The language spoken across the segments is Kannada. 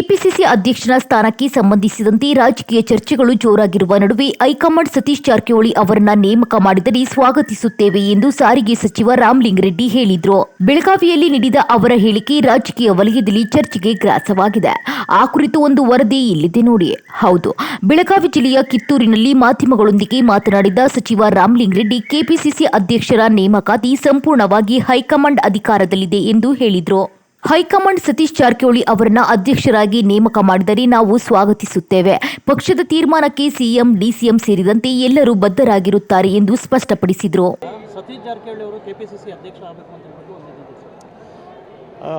ಕೆಪಿಸಿಸಿ ಅಧ್ಯಕ್ಷನ ಸ್ಥಾನಕ್ಕೆ ಸಂಬಂಧಿಸಿದಂತೆ ರಾಜಕೀಯ ಚರ್ಚೆಗಳು ಜೋರಾಗಿರುವ ನಡುವೆ ಹೈಕಮಾಂಡ್ ಸತೀಶ್ ಜಾರಕಿಹೊಳಿ ಅವರನ್ನ ನೇಮಕ ಮಾಡಿದರೆ ಸ್ವಾಗತಿಸುತ್ತೇವೆ ಎಂದು ಸಾರಿಗೆ ಸಚಿವ ರಾಮಲಿಂಗಾರೆಡ್ಡಿ ಹೇಳಿದ್ರು. ಬೆಳಗಾವಿಯಲ್ಲಿ ನೀಡಿದ ಅವರ ಹೇಳಿಕೆ ರಾಜಕೀಯ ವಲಯದಲ್ಲಿ ಚರ್ಚೆಗೆ ಗ್ರಾಸವಾಗಿದೆ. ಆ ಕುರಿತು ಒಂದು ವರದಿ ಇಲ್ಲಿದೆ ನೋಡಿ. ಹೌದು, ಬೆಳಗಾವಿ ಜಿಲ್ಲೆಯ ಕಿತ್ತೂರಿನಲ್ಲಿ ಮಾಧ್ಯಮಗಳೊಂದಿಗೆ ಮಾತನಾಡಿದ ಸಚಿವ ರಾಮಲಿಂಗಾರೆಡ್ಡಿ ಕೆಪಿಸಿಸಿ ಅಧ್ಯಕ್ಷರ ನೇಮಕಾತಿ ಸಂಪೂರ್ಣವಾಗಿ ಹೈಕಮಾಂಡ್ ಅಧಿಕಾರದಲ್ಲಿದೆ ಎಂದು ಹೇಳಿದ್ರು. ಹೈಕಮಾಂಡ್ ಸತೀಶ್ ಜಾರಕಿಹೊಳಿ ಅವರನ್ನ ಅಧ್ಯಕ್ಷರಾಗಿ ನೇಮಕ ಮಾಡಿದರೆ ನಾವು ಸ್ವಾಗತಿಸುತ್ತೇವೆ. ಪಕ್ಷದ ತೀರ್ಮಾನಕ್ಕೆ ಸಿಎಂ, ಡಿಸಿಎಂ ಸೇರಿದಂತೆ ಎಲ್ಲರೂ ಬದ್ಧರಾಗಿರುತ್ತಾರೆ ಎಂದು ಸ್ಪಷ್ಟಪಡಿಸಿದರು. ಸತೀಶ್ ಜಾರಕಿಹೊಳಿ ಅವರು ಕೆಪಿಸಿಸಿ ಅಧ್ಯಕ್ಷ ಆಗಬೇಕು ಅಂತ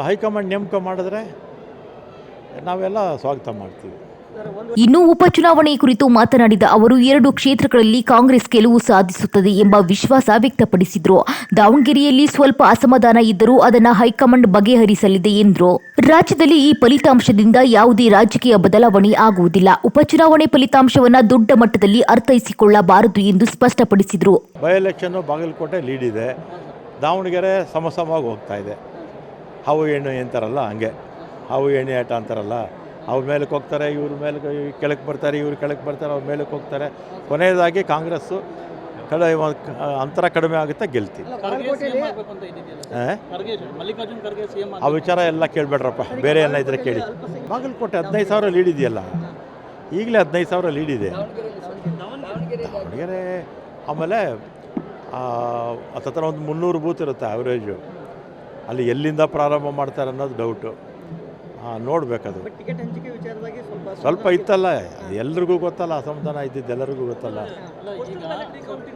ಹೈಕಮಾಂಡ್ ನೇಮಕ ಮಾಡಿದ್ರೆ ನಾವೆಲ್ಲ ಸ್ವಾಗತ ಮಾಡ್ತೀವಿ. ಇನ್ನು ಉಪಚುನಾವಣೆ ಕುರಿತು ಮಾತನಾಡಿದ ಅವರು 2 ಕ್ಷೇತ್ರಗಳಲ್ಲಿ ಕಾಂಗ್ರೆಸ್ ಗೆಲುವು ಸಾಧಿಸುತ್ತದೆ ಎಂಬ ವಿಶ್ವಾಸ ವ್ಯಕ್ತಪಡಿಸಿದರು. ದಾವಣಗೆರೆಯಲ್ಲಿ ಸ್ವಲ್ಪ ಅಸಮಾಧಾನ ಇದ್ದರೂ ಅದನ್ನು ಹೈಕಮಾಂಡ್ ಬಗೆಹರಿಸಲಿದೆ ಎಂದರು. ರಾಜ್ಯದಲ್ಲಿ ಈ ಫಲಿತಾಂಶದಿಂದ ಯಾವುದೇ ರಾಜಕೀಯ ಬದಲಾವಣೆ ಆಗುವುದಿಲ್ಲ. ಉಪಚುನಾವಣೆ ಫಲಿತಾಂಶವನ್ನು ದೊಡ್ಡ ಮಟ್ಟದಲ್ಲಿ ಅರ್ಥೈಸಿಕೊಳ್ಳಬಾರದು ಎಂದು ಸ್ಪಷ್ಟಪಡಿಸಿದರು. ಬೈ ಎಲೆಕ್ಷನ್ ಬಾಗಲಕೋಟೆ ಲೀಡ್ ಇದೆ, ದಾವಣಗೆರೆ ಸಮಸಮವಾಗಿ ಹೋಗ್ತಾ ಇದೆ. ಹಾವು ಎಣ್ಣೆ ಅಂತಾರಲ್ಲ, ಹಂಗೆ ಹಾವು ಎಣ್ಣೆ ಆಟ ಅಂತಾರಲ್ಲ, ಅವ್ರ ಮೇಲಕ್ಕೆ ಹೋಗ್ತಾರೆ, ಇವ್ರ ಮೇಲೆ ಕೆಳಕ್ಕೆ ಬರ್ತಾರೆ, ಇವ್ರು ಕೆಳಕ್ಕೆ ಬರ್ತಾರೆ, ಅವ್ರ ಮೇಲಕ್ಕೆ ಹೋಗ್ತಾರೆ. ಕೊನೆಯದಾಗಿ ಕಾಂಗ್ರೆಸ್ಸು ಅಂತರ ಕಡಿಮೆ ಆಗುತ್ತೆ, ಗೆಲ್ತೀವಿ. ಆ ವಿಚಾರ ಎಲ್ಲ ಕೇಳಬೇಡ್ರಪ್ಪ, ಬೇರೆ ಎಲ್ಲ ಇದ್ರೆ ಕೇಳಿ. ಬಾಗಲಕೋಟೆ 15,000 ಲೀಡ್ ಇದೆಯಲ್ಲ, ಈಗಲೇ 15,000 ಲೀಡ್ ಇದೆ. ದಾವಣಗೆರೆ ಆಮೇಲೆ ಹತ್ತಿರ ಒಂದು 300 ಬೂತ್ ಇರುತ್ತೆ ಅವರೇಜು. ಅಲ್ಲಿ ಎಲ್ಲಿಂದ ಪ್ರಾರಂಭ ಮಾಡ್ತಾರೆ ಅನ್ನೋದು ಡೌಟು. ನೋಡಬೇಕದು. ಸ್ವಲ್ಪ ಇತ್ತಲ್ಲ, ಎಲ್ರಿಗೂ ಗೊತ್ತಲ್ಲ, ಅಸಮಾಧಾನ ಇದ್ದಿದ್ದು ಎಲ್ಲರಿಗೂ ಗೊತ್ತಲ್ಲ.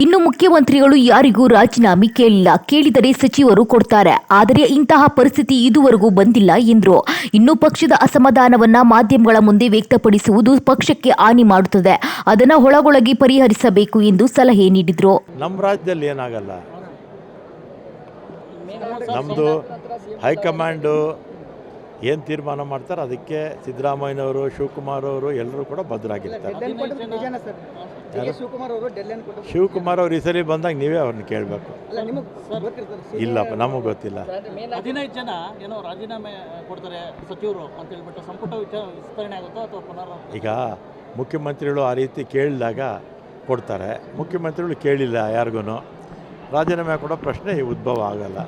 ಇನ್ನು ಮುಖ್ಯಮಂತ್ರಿಗಳು ಯಾರಿಗೂ ರಾಜೀನಾಮೆ ಕೇಳಿಲ್ಲ, ಕೇಳಿದರೆ ಸಚಿವರು ಕೊಡ್ತಾರೆ. ಆದರೆ ಇಂತಹ ಪರಿಸ್ಥಿತಿ ಇದುವರೆಗೂ ಬಂದಿಲ್ಲ ಎಂದರು. ಇನ್ನು ಪಕ್ಷದ ಅಸಮಾಧಾನವನ್ನ ಮಾಧ್ಯಮಗಳ ಮುಂದೆ ವ್ಯಕ್ತಪಡಿಸುವುದು ಪಕ್ಷಕ್ಕೆ ಹಾನಿ ಮಾಡುತ್ತದೆ, ಅದನ್ನು ಒಳಗೊಳಗೆ ಪರಿಹರಿಸಬೇಕು ಎಂದು ಸಲಹೆ ನೀಡಿದರು. ನಮ್ಮ ರಾಜ್ಯದಲ್ಲಿ ಏನಾಗಲ್ಲ, ನಮ್ಮದು ಹೈಕಮಾಂಡು ಏನು ತೀರ್ಮಾನ ಮಾಡ್ತಾರೆ ಅದಕ್ಕೆ ಸಿದ್ದರಾಮಯ್ಯನವರು, ಶಿವಕುಮಾರ್ ಅವರು ಎಲ್ಲರೂ ಕೂಡ ಬದ್ಧರಾಗಿರ್ತಾರೆ. ಶಿವಕುಮಾರ್ ಅವರು ಈ ಸರಿ ಬಂದಾಗ ನೀವೇ ಅವ್ರನ್ನ ಕೇಳಬೇಕು. ಇಲ್ಲಪ್ಪ, ನಮಗೆ ಗೊತ್ತಿಲ್ಲ. 15 ಜನ ಏನೋ ರಾಜೀನಾಮೆ ಕೊಡ್ತಾರೆ ಸಚಿವರು ಅಂತ ಹೇಳ್ಬಿಟ್ಟು ಸಂಪುಟ ವಿಸ್ತರಣೆ ಆಗುತ್ತಾ ಅಥವಾ ಪುನರ್? ಈಗ ಮುಖ್ಯಮಂತ್ರಿಗಳು ಆ ರೀತಿ ಕೇಳಿದಾಗ ಕೊಡ್ತಾರೆ. ಮುಖ್ಯಮಂತ್ರಿಗಳು ಕೇಳಿಲ್ಲ ಯಾರಿಗೂ, ರಾಜೀನಾಮೆ ಕೊಡೋ ಪ್ರಶ್ನೆ ಉದ್ಭವ ಆಗಲ್ಲ.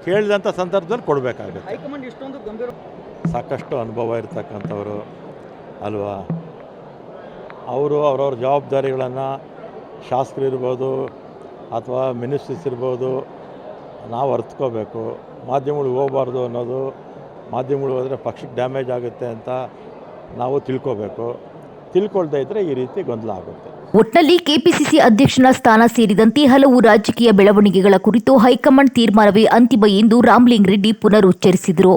ಕೇಳಿದಂಥ ಸಂದರ್ಭದಲ್ಲಿ ಕೊಡಬೇಕಾಗುತ್ತೆ. ಹೈಕಮಾಂಡ್ ಇಷ್ಟೊಂದು ಗಂಭೀರ, ಸಾಕಷ್ಟು ಅನುಭವ ಇರ್ತಕ್ಕಂಥವ್ರು ಅಲ್ವಾ, ಅವರು ಅವ್ರವ್ರ ಜವಾಬ್ದಾರಿಗಳನ್ನು, ಶಾಸಕರು ಇರ್ಬೋದು ಅಥವಾ ಮಿನಿಸ್ಟ್ರೀಸ್ ಇರ್ಬೋದು, ನಾವು ಅರ್ಥಕೋಬೇಕು. ಮಾಧ್ಯಮಗಳು ಹೋಗಬಾರ್ದು ಅನ್ನೋದು, ಮಾಧ್ಯಮಗಳು ಹೋದರೆ ಪಕ್ಷಕ್ಕೆ ಡ್ಯಾಮೇಜ್ ಆಗುತ್ತೆ ಅಂತ ನಾವು ತಿಳ್ಕೋಬೇಕು. ತಿಳ್ಕೊಳ್ತಾ ಇದ್ದರೆ ಈ ರೀತಿ ಗೊಂದಲ ಆಗುತ್ತೆ. ಒಟ್ನಲ್ಲಿ ಕೆಪಿಸಿಸಿ ಅಧ್ಯಕ್ಷನ ಸ್ಥಾನ ಸೇರಿದಂತೆ ಹಲವು ರಾಜಕೀಯ ಬೆಳವಣಿಗೆಗಳ ಕುರಿತು ಹೈಕಮಾಂಡ್ ತೀರ್ಮಾನವೇ ಅಂತಿಮ ಎಂದು ರಾಮಲಿಂಗಾರೆಡ್ಡಿ ಪುನರುಚ್ಚರಿಸಿದರು.